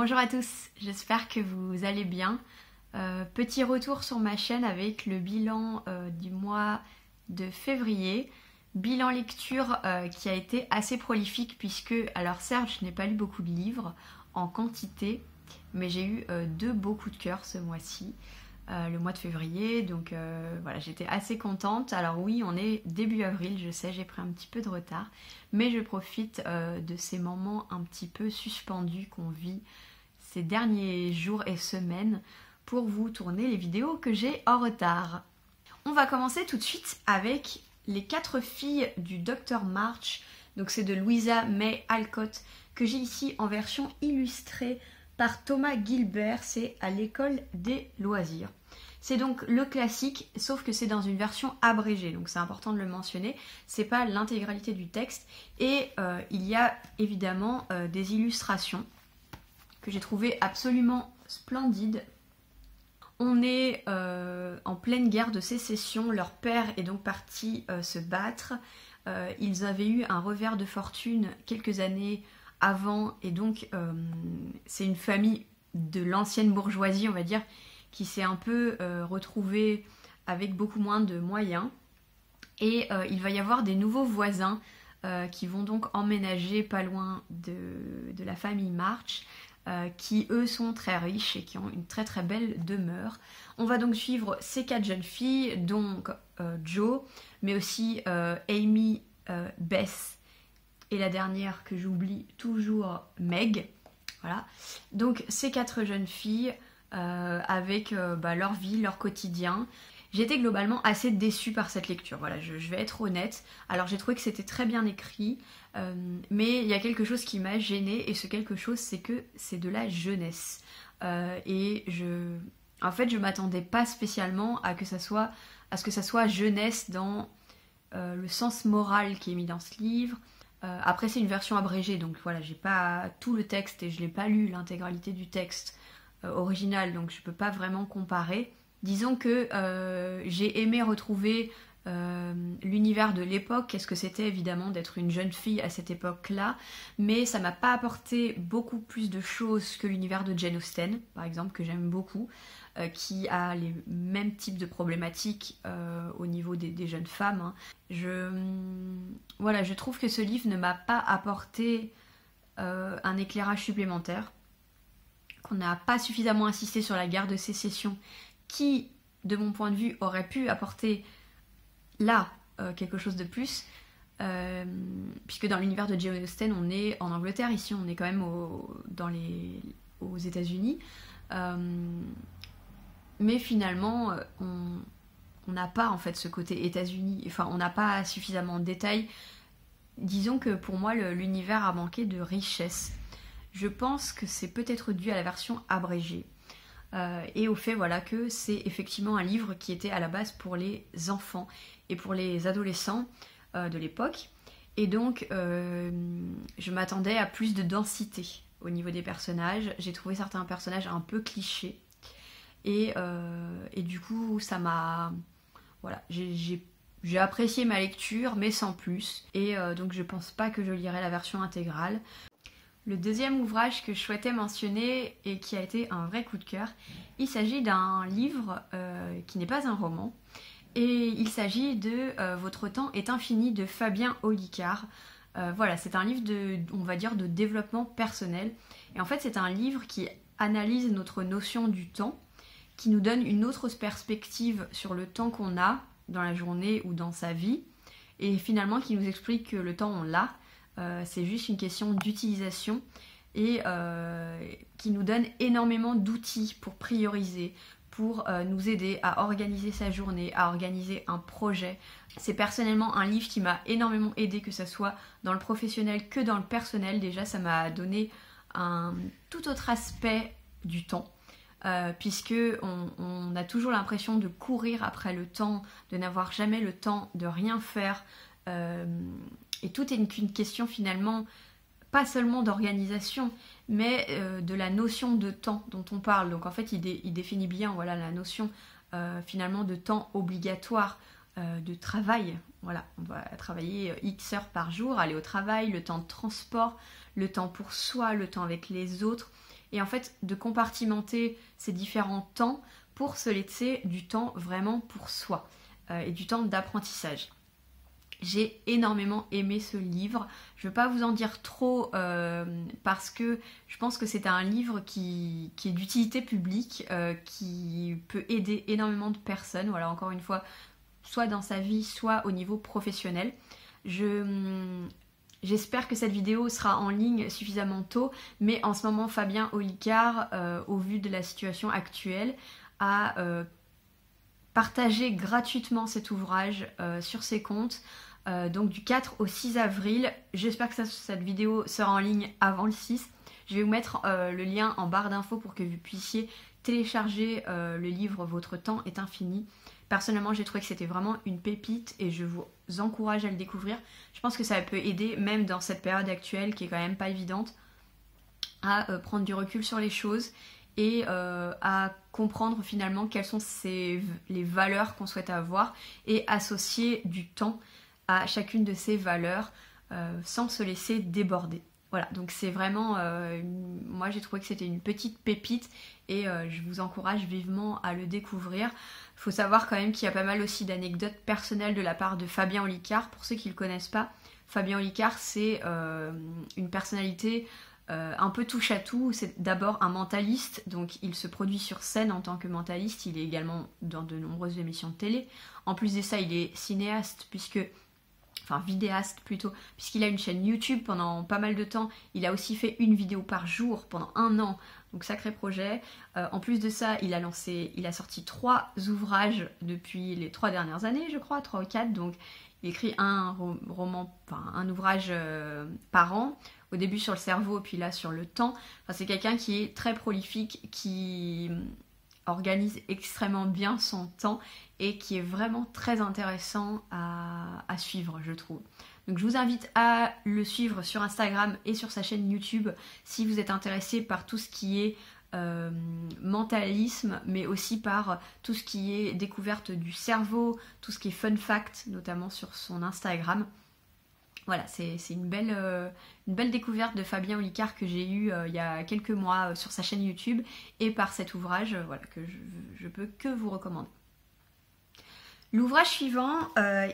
Bonjour à tous, j'espère que vous allez bien. Petit retour sur ma chaîne avec le bilan du mois de février. Bilan lecture qui a été assez prolifique puisque, alors certes, je n'ai pas lu beaucoup de livres en quantité, mais j'ai eu deux beaux coups de cœur ce mois-ci, le mois de février, donc voilà, j'étais assez contente. Alors oui, on est début avril, je sais, j'ai pris un petit peu de retard, mais je profite de ces moments un petit peu suspendus qu'on vit ces derniers jours et semaines pour vous tourner les vidéos que j'ai en retard. On va commencer tout de suite avec Les 4 filles du Dr March. Donc c'est de Louisa May Alcott que j'ai ici en version illustrée par Thomas Gilbert. C'est à l'école des loisirs. C'est donc le classique, sauf que c'est dans une version abrégée, donc c'est important de le mentionner. C'est pas l'intégralité du texte et il y a évidemment des illustrations que j'ai trouvé absolument splendide. On est en pleine guerre de sécession, leur père est donc parti se battre. Ils avaient eu un revers de fortune quelques années avant et donc c'est une famille de l'ancienne bourgeoisie, on va dire, qui s'est un peu retrouvée avec beaucoup moins de moyens. Et il va y avoir des nouveaux voisins qui vont donc emménager pas loin de la famille March. Qui eux sont très riches et qui ont une très très belle demeure. On va donc suivre ces 4 jeunes filles, donc Jo, mais aussi Amy, Beth et la dernière que j'oublie toujours, Meg. Voilà. Donc ces 4 jeunes filles avec leur vie, leur quotidien. J'étais globalement assez déçue par cette lecture, voilà, je vais être honnête. Alors j'ai trouvé que c'était très bien écrit, mais il y a quelque chose qui m'a gênée, et ce quelque chose c'est que c'est de la jeunesse. En fait je m'attendais pas spécialement à ce que ça soit jeunesse dans le sens moral qui est mis dans ce livre. Après c'est une version abrégée, donc voilà, j'ai pas tout le texte et je l'ai pas lu l'intégralité du texte original, donc je peux pas vraiment comparer. Disons que j'ai aimé retrouver l'univers de l'époque, qu'est-ce que c'était évidemment d'être une jeune fille à cette époque-là, mais ça m'a pas apporté beaucoup plus de choses que l'univers de Jane Austen, par exemple, que j'aime beaucoup, qui a les mêmes types de problématiques au niveau des jeunes femmes. Voilà, je trouve que ce livre ne m'a pas apporté un éclairage supplémentaire, qu'on n'a pas suffisamment insisté sur la guerre de sécession, qui, de mon point de vue, aurait pu apporter là quelque chose de plus, puisque dans l'univers de Jane Austen, on est en Angleterre, ici on est quand même aux États-Unis, mais finalement on n'a pas en fait ce côté États-Unis, enfin on n'a pas suffisamment de détails. Disons que pour moi l'univers a manqué de richesse. Je pense que c'est peut-être dû à la version abrégée. Et au fait voilà que c'est effectivement un livre qui était à la base pour les enfants et pour les adolescents de l'époque, et donc je m'attendais à plus de densité au niveau des personnages. J'ai trouvé certains personnages un peu clichés et du coup ça m'a... Voilà, j'ai apprécié ma lecture mais sans plus, et donc je pense pas que je lirai la version intégrale. Le deuxième ouvrage que je souhaitais mentionner et qui a été un vrai coup de cœur, il s'agit d'un livre qui n'est pas un roman, et il s'agit de Votre temps est infini de Fabien Olicard. Voilà, c'est un livre on va dire, de développement personnel, et en fait c'est un livre qui analyse notre notion du temps, qui nous donne une autre perspective sur le temps qu'on a dans la journée ou dans sa vie, et finalement qui nous explique que le temps on l'a. C'est juste une question d'utilisation, et qui nous donne énormément d'outils pour prioriser, pour nous aider à organiser sa journée, à organiser un projet. C'est personnellement un livre qui m'a énormément aidé, que ce soit dans le professionnel que dans le personnel. Déjà ça m'a donné un tout autre aspect du temps, puisque on a toujours l'impression de courir après le temps, de n'avoir jamais le temps de rien faire, et tout est une question finalement, pas seulement d'organisation, mais de la notion de temps dont on parle. Donc en fait il définit bien, voilà, la notion finalement de temps obligatoire, de travail. Voilà, on va travailler X heures par jour, aller au travail, le temps de transport, le temps pour soi, le temps avec les autres. et en fait de compartimenter ces différents temps pour se laisser du temps vraiment pour soi et du temps d'apprentissage. J'ai énormément aimé ce livre. Je ne veux pas vous en dire trop parce que je pense que c'est un livre qui est d'utilité publique, qui peut aider énormément de personnes. Voilà, encore une fois, soit dans sa vie, soit au niveau professionnel. J'espère que cette vidéo sera en ligne suffisamment tôt, mais en ce moment, Fabien Olicard, au vu de la situation actuelle, a partagé gratuitement cet ouvrage sur ses comptes. Donc du 4 au 6 avril, j'espère que cette vidéo sera en ligne avant le 6. Je vais vous mettre le lien en barre d'infos pour que vous puissiez télécharger le livre Votre temps est infini. Personnellement, j'ai trouvé que c'était vraiment une pépite et je vous encourage à le découvrir. Je pense que ça peut aider, même dans cette période actuelle qui est quand même pas évidente, à prendre du recul sur les choses et à comprendre finalement quelles sont les valeurs qu'on souhaite avoir et associer du temps à chacune de ces valeurs sans se laisser déborder. Voilà, donc c'est vraiment, moi j'ai trouvé que c'était une petite pépite et je vous encourage vivement à le découvrir. Il faut savoir quand même qu'il y a pas mal aussi d'anecdotes personnelles de la part de Fabien Olicard. Pour ceux qui ne le connaissent pas, Fabien Olicard c'est une personnalité un peu touche à tout. C'est d'abord un mentaliste, donc il se produit sur scène en tant que mentaliste, il est également dans de nombreuses émissions de télé. En plus de ça, il est cinéaste vidéaste plutôt, puisqu'il a une chaîne YouTube pendant pas mal de temps. Il a aussi fait une vidéo par jour pendant 1 an, donc sacré projet. En plus de ça, il a sorti 3 ouvrages depuis les 3 dernières années, je crois, 3 ou 4, donc il écrit un ouvrage par an, au début sur le cerveau, puis là sur le temps. Enfin, c'est quelqu'un qui est très prolifique, qui organise extrêmement bien son temps et qui est vraiment très intéressant à suivre, je trouve. Donc je vous invite à le suivre sur Instagram et sur sa chaîne YouTube si vous êtes intéressé par tout ce qui est mentalisme, mais aussi par tout ce qui est découverte du cerveau, tout ce qui est fun fact, notamment sur son Instagram. Voilà, c'est une belle découverte de Fabien Olicard que j'ai eue il y a quelques mois sur sa chaîne YouTube et par cet ouvrage voilà, que je peux que vous recommander. L'ouvrage suivant,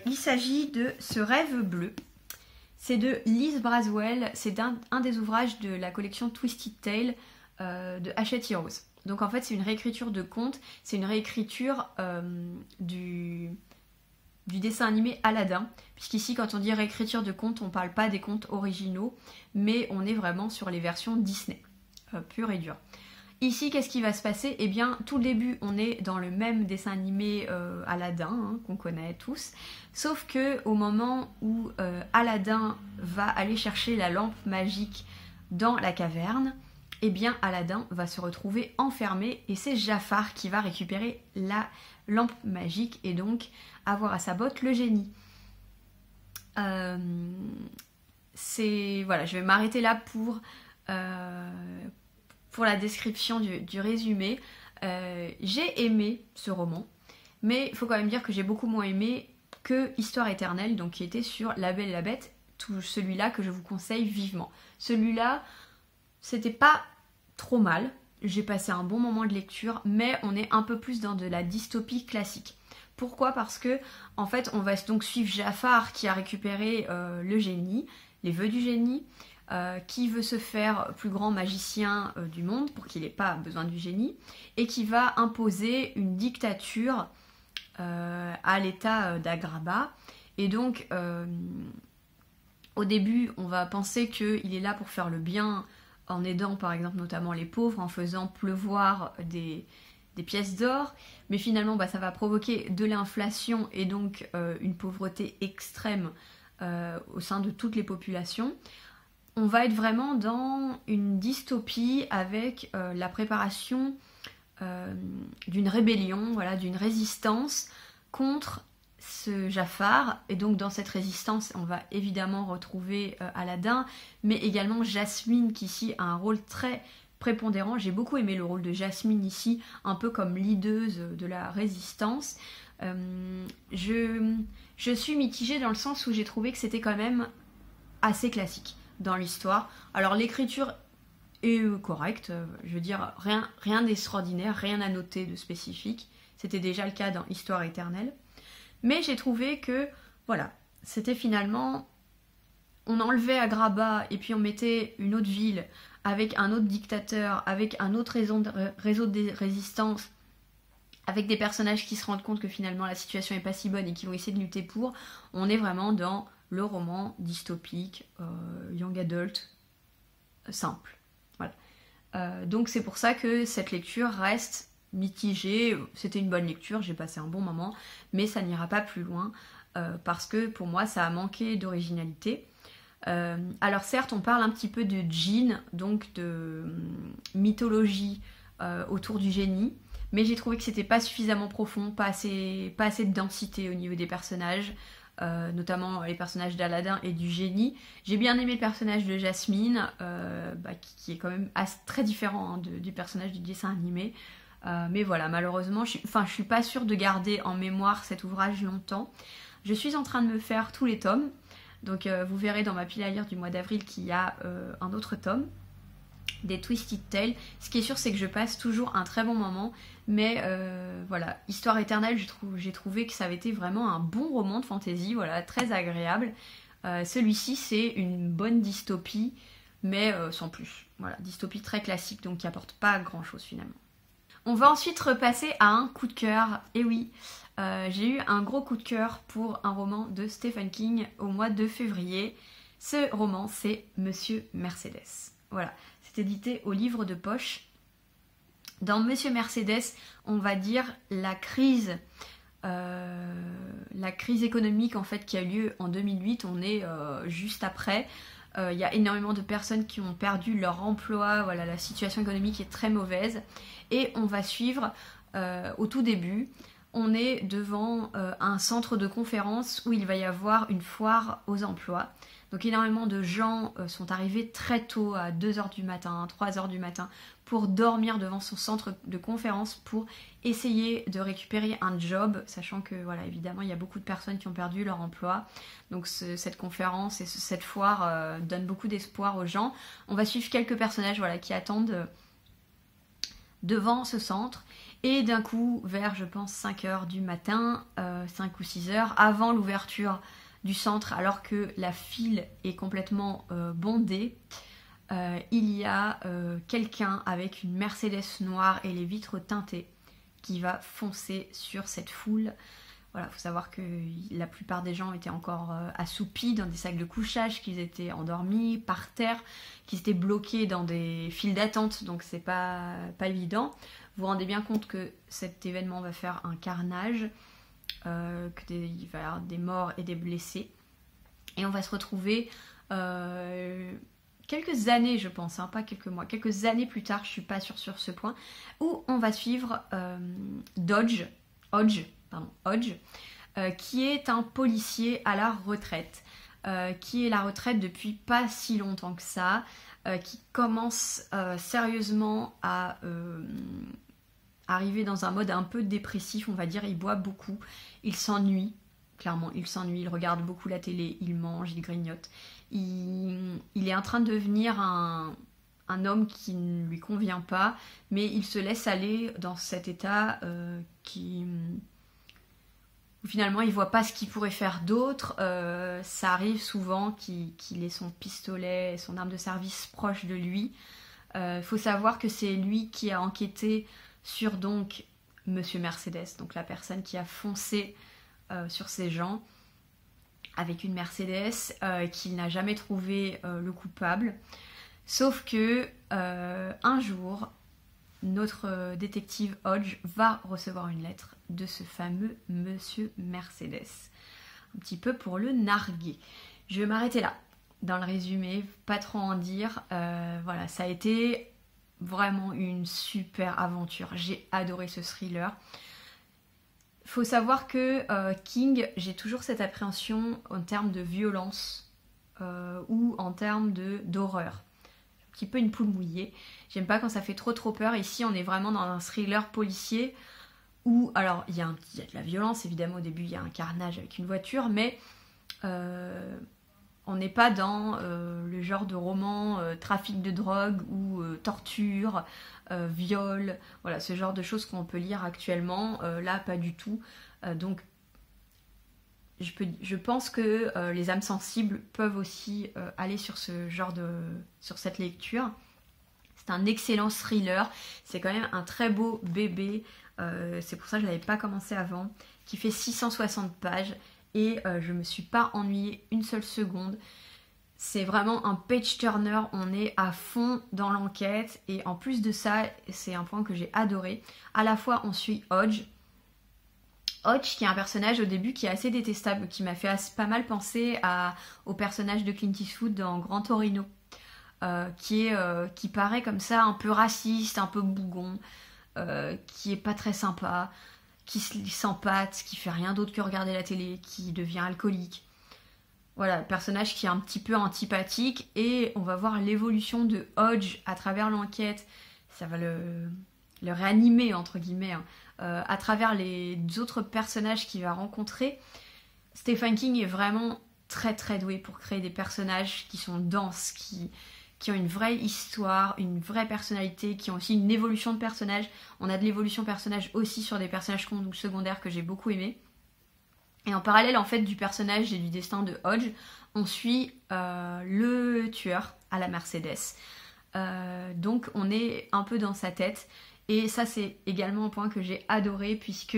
il s'agit de Ce rêve bleu. C'est de Liz Braswell, c'est un des ouvrages de la collection Twisted Tale de Hachette Heroes. Donc en fait c'est une réécriture de contes, c'est une réécriture du dessin animé Aladdin, puisqu'ici quand on dit réécriture de contes, on parle pas des contes originaux, mais on est vraiment sur les versions Disney, pure et dure. Ici, qu'est-ce qui va se passer? Eh bien, tout le début, on est dans le même dessin animé Aladdin, qu'on connaît tous, sauf que au moment où Aladdin va aller chercher la lampe magique dans la caverne, eh bien Aladdin va se retrouver enfermé et c'est Jafar qui va récupérer la lampe magique et donc avoir à sa botte le génie. Voilà, je vais m'arrêter là pour la description du résumé. J'ai aimé ce roman, mais il faut quand même dire que j'ai beaucoup moins aimé que Histoire éternelle, donc qui était sur La Belle et la Bête, tout celui-là que je vous conseille vivement. Celui-là, c'était pas trop mal, j'ai passé un bon moment de lecture, mais on est un peu plus dans de la dystopie classique. Pourquoi? Parce que en fait on va donc suivre Jafar qui a récupéré le génie, les vœux du génie, qui veut se faire plus grand magicien du monde pour qu'il n'ait pas besoin du génie, et qui va imposer une dictature à l'état d'Agraba. Et donc au début on va penser qu'il est là pour faire le bien en aidant par exemple notamment les pauvres, en faisant pleuvoir des pièces d'or, mais finalement ça va provoquer de l'inflation et donc une pauvreté extrême au sein de toutes les populations. On va être vraiment dans une dystopie avec la préparation d'une rébellion, voilà, d'une résistance contre ce Jafar, et donc dans cette résistance on va évidemment retrouver Aladdin, mais également Jasmine qui ici a un rôle très prépondérant. J'ai beaucoup aimé le rôle de Jasmine ici, un peu comme leaduse de la résistance. Je suis mitigée dans le sens où j'ai trouvé que c'était quand même assez classique dans l'histoire. Alors l'écriture et correct, je veux dire, rien d'extraordinaire, rien à noter de spécifique. C'était déjà le cas dans Histoire éternelle. Mais j'ai trouvé que, voilà, c'était finalement... On enlevait Agrabah et puis on mettait une autre ville avec un autre dictateur, avec un autre réseau de résistance, avec des personnages qui se rendent compte que finalement la situation est pas si bonne et qui vont essayer de lutter pour. On est vraiment dans le roman dystopique, young adult, simple. Voilà. Donc c'est pour ça que cette lecture reste mitigée. C'était une bonne lecture, j'ai passé un bon moment, mais ça n'ira pas plus loin parce que pour moi ça a manqué d'originalité. Alors certes, on parle un petit peu de djinn, donc de mythologie autour du génie, mais j'ai trouvé que c'était pas suffisamment profond, pas assez de densité au niveau des personnages, notamment les personnages d'Aladin et du génie. J'ai bien aimé le personnage de Jasmine, qui est quand même très différent hein, du personnage du dessin animé. Mais voilà, malheureusement, je suis pas sûre de garder en mémoire cet ouvrage longtemps. Je suis en train de me faire tous les tomes. Donc vous verrez dans ma pile à lire du mois d'avril qu'il y a un autre tome, des Twisted Tales. Ce qui est sûr, c'est que je passe toujours un très bon moment, mais voilà, Histoire éternelle, j'ai trouvé que ça avait été vraiment un bon roman de fantasy, voilà, très agréable. Celui-ci, c'est une bonne dystopie, mais sans plus. Voilà, dystopie très classique, donc qui apporte pas grand-chose finalement. On va ensuite repasser à un coup de cœur, et oui, j'ai eu un gros coup de cœur pour un roman de Stephen King au mois de février. Ce roman, c'est Monsieur Mercedes. Voilà, c'est édité au livre de poche. Dans Monsieur Mercedes, on va dire la crise économique en fait qui a eu lieu en 2008. On est juste après. Il y a énormément de personnes qui ont perdu leur emploi. Voilà, la situation économique est très mauvaise. Et on va suivre au tout début. On est devant un centre de conférence où il va y avoir une foire aux emplois. Donc énormément de gens sont arrivés très tôt, à 2h du matin, 3h du matin, pour dormir devant son centre de conférence pour essayer de récupérer un job, sachant que voilà, évidemment il y a beaucoup de personnes qui ont perdu leur emploi. Donc cette conférence et cette foire donnent beaucoup d'espoir aux gens. On va suivre quelques personnages voilà, qui attendent devant ce centre. Et d'un coup, vers, je pense, 5h du matin, 5 ou 6h, avant l'ouverture du centre, alors que la file est complètement bondée, il y a quelqu'un avec une Mercedes noire et les vitres teintées qui va foncer sur cette foule. Voilà, il faut savoir que la plupart des gens étaient encore assoupis dans des sacs de couchage, qu'ils étaient endormis par terre, qu'ils étaient bloqués dans des files d'attente, donc c'est pas évident. Vous vous rendez bien compte que cet événement va faire un carnage, il va y avoir des morts et des blessés. Et on va se retrouver quelques années, je pense, pas quelques mois, quelques années plus tard, je suis pas sûre sur ce point, où on va suivre Hodge, qui est un policier à la retraite, qui est à la retraite depuis pas si longtemps que ça, qui commence sérieusement à arriver dans un mode un peu dépressif, on va dire. Il boit beaucoup, il s'ennuie, clairement, il regarde beaucoup la télé, il mange, il grignote. Il est en train de devenir un homme qui ne lui convient pas, mais il se laisse aller dans cet état où finalement il voit pas ce qu'il pourrait faire d'autre. Ça arrive souvent qu'il ait son pistolet, son arme de service proche de lui. Faut savoir que c'est lui qui a enquêté sur donc Monsieur Mercedes, donc la personne qui a foncé sur ces gens avec une Mercedes, qu'il n'a jamais trouvé le coupable. Sauf que un jour, notre détective Hodge va recevoir une lettre de ce fameux Monsieur Mercedes. Un petit peu pour le narguer. Je vais m'arrêter là dans le résumé, pas trop en dire. Voilà, ça a été vraiment une super aventure. J'ai adoré ce thriller. Faut savoir que King, j'ai toujours cette appréhension en termes de violence ou en termes d'horreur. Un petit peu une poule mouillée. J'aime pas quand ça fait trop peur. Ici, on est vraiment dans un thriller policier où, alors, il y a de la violence, évidemment, au début, il y a un carnage avec une voiture, mais on n'est pas dans le genre de roman trafic de drogue où torture, viol, voilà, ce genre de choses qu'on peut lire actuellement. Là, pas du tout. Donc, je pense que les âmes sensibles peuvent aussi aller sur sur cette lecture. C'est un excellent thriller. C'est quand même un très beau bébé. C'est pour ça que je ne l'avais pas commencé avant. Qui fait 660 pages. Et je ne me suis pas ennuyée une seule seconde. C'est vraiment un page turner. On est à fond dans l'enquête. Et en plus de ça, c'est un point que j'ai adoré. À la fois, on suit Hodge. Hodge, qui est un personnage au début qui est assez détestable, qui m'a fait pas mal penser au personnage de Clint Eastwood dans Grand Torino, qui paraît comme ça un peu raciste, un peu bougon, qui est pas très sympa, qui s'empâte, qui fait rien d'autre que regarder la télé, qui devient alcoolique. Voilà, personnage qui est un petit peu antipathique, et on va voir l'évolution de Hodge à travers l'enquête. Ça va le réanimer, entre guillemets, hein. À travers les autres personnages qu'il va rencontrer. Stephen King est vraiment très très doué pour créer des personnages qui sont denses, qui ont une vraie histoire, une vraie personnalité, qui ont aussi une évolution de personnage. On a de l'évolution de personnage aussi sur des personnages secondaires que j'ai beaucoup aimés. Et en parallèle en fait du personnage et du destin de Hodge, on suit le tueur à la Mercedes. Donc on est un peu dans sa tête. Et ça, c'est également un point que j'ai adoré, puisque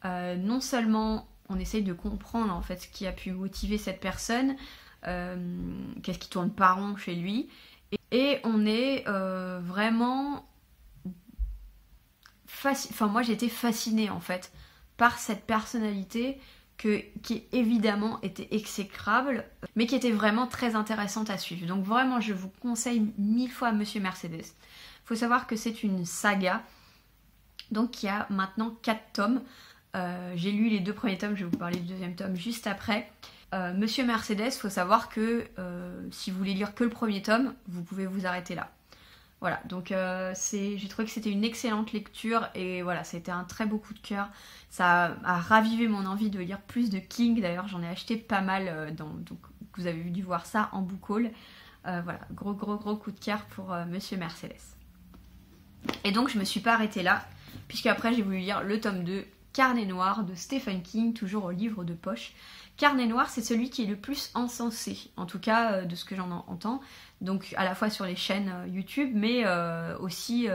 non seulement on essaye de comprendre en fait ce qui a pu motiver cette personne, qu'est-ce qui tourne pas rond chez lui, et on est vraiment... Enfin, moi j'ai été fascinée en fait par cette personnalité qui évidemment était exécrable, mais qui était vraiment très intéressante à suivre. Donc vraiment, je vous conseille 1000 fois Monsieur Mercedes. Il faut savoir que c'est une saga, donc qui a maintenant 4 tomes. J'ai lu les 2 premiers tomes, je vais vous parler du 2e tome juste après. Monsieur Mercedes, il faut savoir que si vous voulez lire que le premier tome, vous pouvez vous arrêter là. Voilà, donc j'ai trouvé que c'était une excellente lecture, et voilà, c'était un très beau coup de cœur. Ça a ravivé mon envie de lire plus de King, d'ailleurs j'en ai acheté pas mal, donc vous avez dû voir ça en book haul. Voilà, gros coup de cœur pour Monsieur Mercedes. Et donc je me suis pas arrêtée là, puisque après j'ai voulu lire le tome 2, Carnet Noir de Stephen King, toujours au livre de poche. Carnet Noir, c'est celui qui est le plus encensé, en tout cas de ce que j'en entends, donc à la fois sur les chaînes YouTube, mais aussi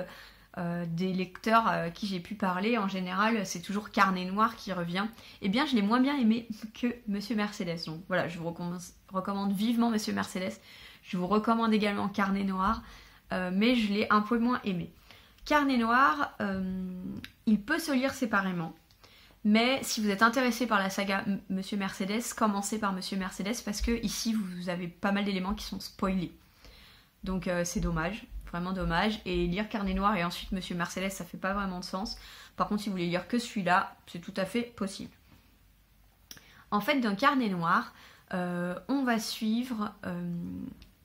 des lecteurs à qui j'ai pu parler. En général, c'est toujours Carnet Noir qui revient. Eh bien, je l'ai moins bien aimé que Monsieur Mercedes. Donc voilà, je vous recommande vivement Monsieur Mercedes. Je vous recommande également Carnet Noir, mais je l'ai un peu moins aimé. Carnet Noir, il peut se lire séparément, mais si vous êtes intéressé par la saga Monsieur Mercedes, commencez par Monsieur Mercedes, parce que ici vous avez pas mal d'éléments qui sont spoilés. Donc c'est dommage, vraiment dommage. Et lire Carnet Noir et ensuite Monsieur Mercedes, ça fait pas vraiment de sens. Par contre, si vous voulez lire que celui-là, c'est tout à fait possible. En fait, dans Carnet Noir, on va suivre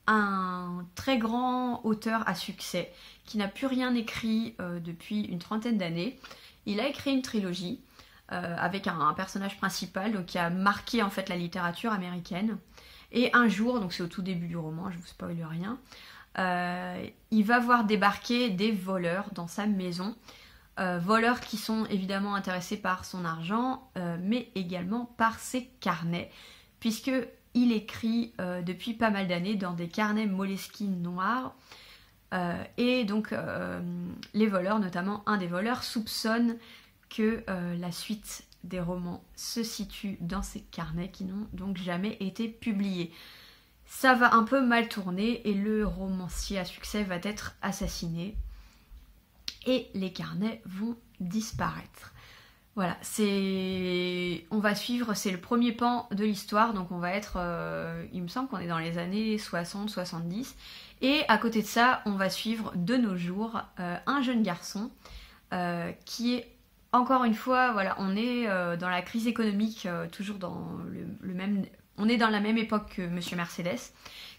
un très grand auteur à succès qui n'a plus rien écrit depuis une trentaine d'années. Il a écrit une trilogie avec un personnage principal, donc, qui a marqué en fait la littérature américaine. Et un jour, donc c'est au tout début du roman, je vous spoile rien, il va voir débarquer des voleurs dans sa maison. Voleurs qui sont évidemment intéressés par son argent, mais également par ses carnets, puisque il écrit depuis pas mal d'années dans des carnets Moleskine noirs. Et donc les voleurs, notamment un des voleurs, soupçonne que la suite des romans se situe dans ces carnets qui n'ont donc jamais été publiés. Ça va un peu mal tourner et le romancier à succès va être assassiné et les carnets vont disparaître. Voilà, on va suivre, c'est le premier pan de l'histoire, donc on va être, il me semble qu'on est dans les années 60-70, et à côté de ça, on va suivre de nos jours un jeune garçon qui est, encore une fois, voilà, on est dans la crise économique, toujours dans le même... On est dans la même époque que Monsieur Mercedes.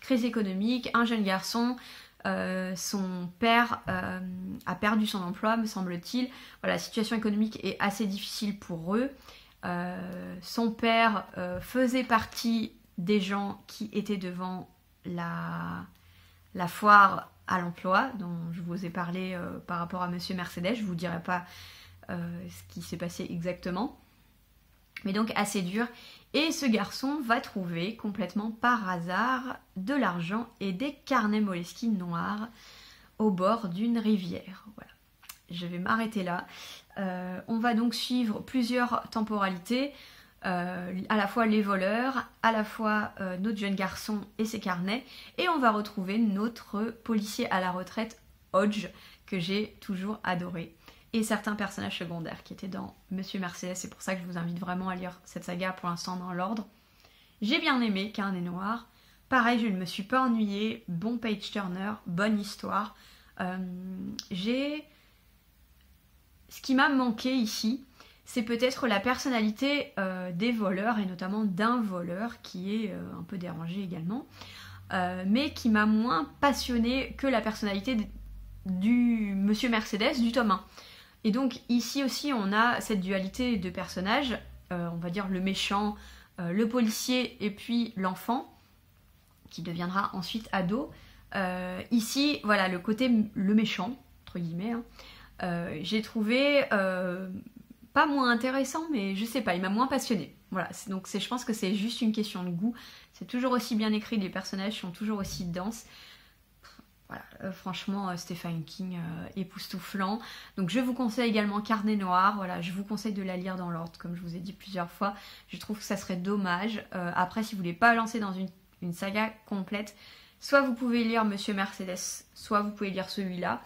Crise économique, un jeune garçon, son père a perdu son emploi, me semble-t-il. Voilà, la situation économique est assez difficile pour eux. Son père faisait partie des gens qui étaient devant la foire à l'emploi, dont je vous ai parlé par rapport à Monsieur Mercedes. Je ne vous dirai pas ce qui s'est passé exactement. Mais donc assez dur. Et ce garçon va trouver complètement par hasard de l'argent et des carnets Moleskine noirs au bord d'une rivière. Voilà. Je vais m'arrêter là. On va donc suivre plusieurs temporalités. À la fois les voleurs, à la fois notre jeune garçon et ses carnets, et on va retrouver notre policier à la retraite, Hodge, que j'ai toujours adoré, et certains personnages secondaires qui étaient dans Monsieur Mercedes. C'est pour ça que je vous invite vraiment à lire cette saga pour l'instant dans l'ordre. J'ai bien aimé Carnet Noir, pareil, je ne me suis pas ennuyée, bon page turner, bonne histoire. Ce qui m'a manqué ici, c'est peut-être la personnalité des voleurs, et notamment d'un voleur qui est un peu dérangé également, mais qui m'a moins passionnée que la personnalité du Monsieur Mercedes du tome 1. Et donc ici aussi on a cette dualité de personnages, on va dire le méchant, le policier et puis l'enfant, qui deviendra ensuite ado. Ici, voilà, le côté le méchant, entre guillemets, hein, j'ai trouvé... pas moins intéressant, mais je sais pas, il m'a moins passionné. Voilà, donc je pense que c'est juste une question de goût. C'est toujours aussi bien écrit, les personnages sont toujours aussi denses. Voilà, franchement, Stephen King, époustouflant. Donc je vous conseille également Carnet Noir. Voilà, je vous conseille de la lire dans l'ordre, comme je vous ai dit plusieurs fois. Je trouve que ça serait dommage. Après, si vous voulez pas lancer dans une saga complète, soit vous pouvez lire Monsieur Mercedes, soit vous pouvez lire celui-là.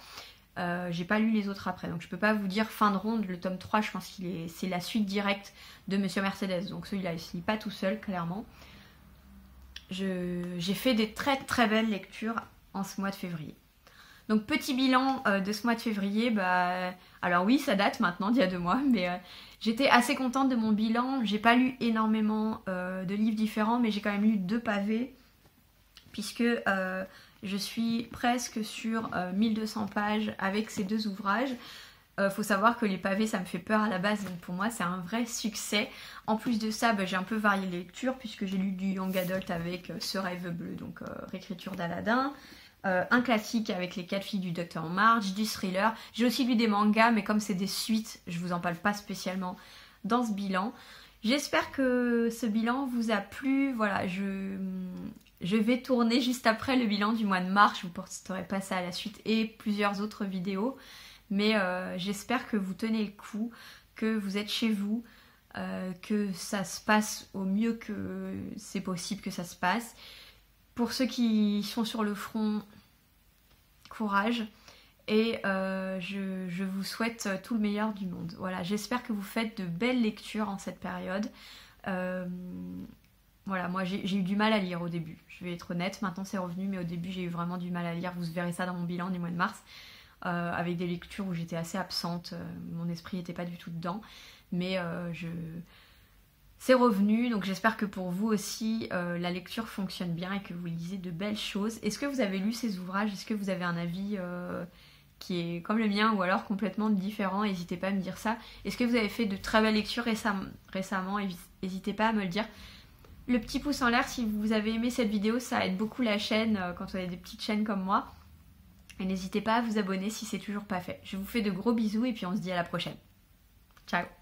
J'ai pas lu les autres après, donc je peux pas vous dire fin de ronde. Le tome 3, je pense c'est la suite directe de Monsieur Mercedes, donc celui-là il se lit pas tout seul, clairement. J'ai fait des très très belles lectures en ce mois de février. Donc petit bilan de ce mois de février, alors oui, ça date maintenant d'il y a 2 mois, mais j'étais assez contente de mon bilan. J'ai pas lu énormément de livres différents, mais j'ai quand même lu 2 pavés, puisque je suis presque sur 1200 pages avec ces 2 ouvrages. Faut savoir que les pavés, ça me fait peur à la base, donc pour moi c'est un vrai succès. En plus de ça, j'ai un peu varié les lectures, puisque j'ai lu du young adult avec Ce rêve bleu, donc réécriture d'Aladin, un classique avec Les 4 filles du Docteur March, du thriller. J'ai aussi lu des mangas, mais comme c'est des suites, je vous en parle pas spécialement dans ce bilan. J'espère que ce bilan vous a plu. Voilà, je vais tourner juste après le bilan du mois de mars. Je vous posterai pas ça à la suite et plusieurs autres vidéos. Mais j'espère que vous tenez le coup, que vous êtes chez vous, que ça se passe au mieux que c'est possible que ça se passe. Pour ceux qui sont sur le front, courage. Et je vous souhaite tout le meilleur du monde. Voilà, j'espère que vous faites de belles lectures en cette période. Voilà, moi j'ai eu du mal à lire au début. Je vais être honnête, maintenant c'est revenu, mais au début j'ai eu vraiment du mal à lire. Vous verrez ça dans mon bilan du mois de mars. Avec des lectures où j'étais assez absente. Mon esprit n'était pas du tout dedans. Mais c'est revenu, donc j'espère que pour vous aussi la lecture fonctionne bien et que vous lisez de belles choses. Est-ce que vous avez lu ces ouvrages? Est-ce que vous avez un avis qui est comme le mien ou alors complètement différent? N'hésitez pas à me dire ça. Est-ce que vous avez fait de très belles lectures récemment? N'hésitez pas à me le dire. Le petit pouce en l'air si vous avez aimé cette vidéo, ça aide beaucoup la chaîne quand on a des petites chaînes comme moi. Et n'hésitez pas à vous abonner si c'est toujours pas fait. Je vous fais de gros bisous et puis on se dit à la prochaine. Ciao!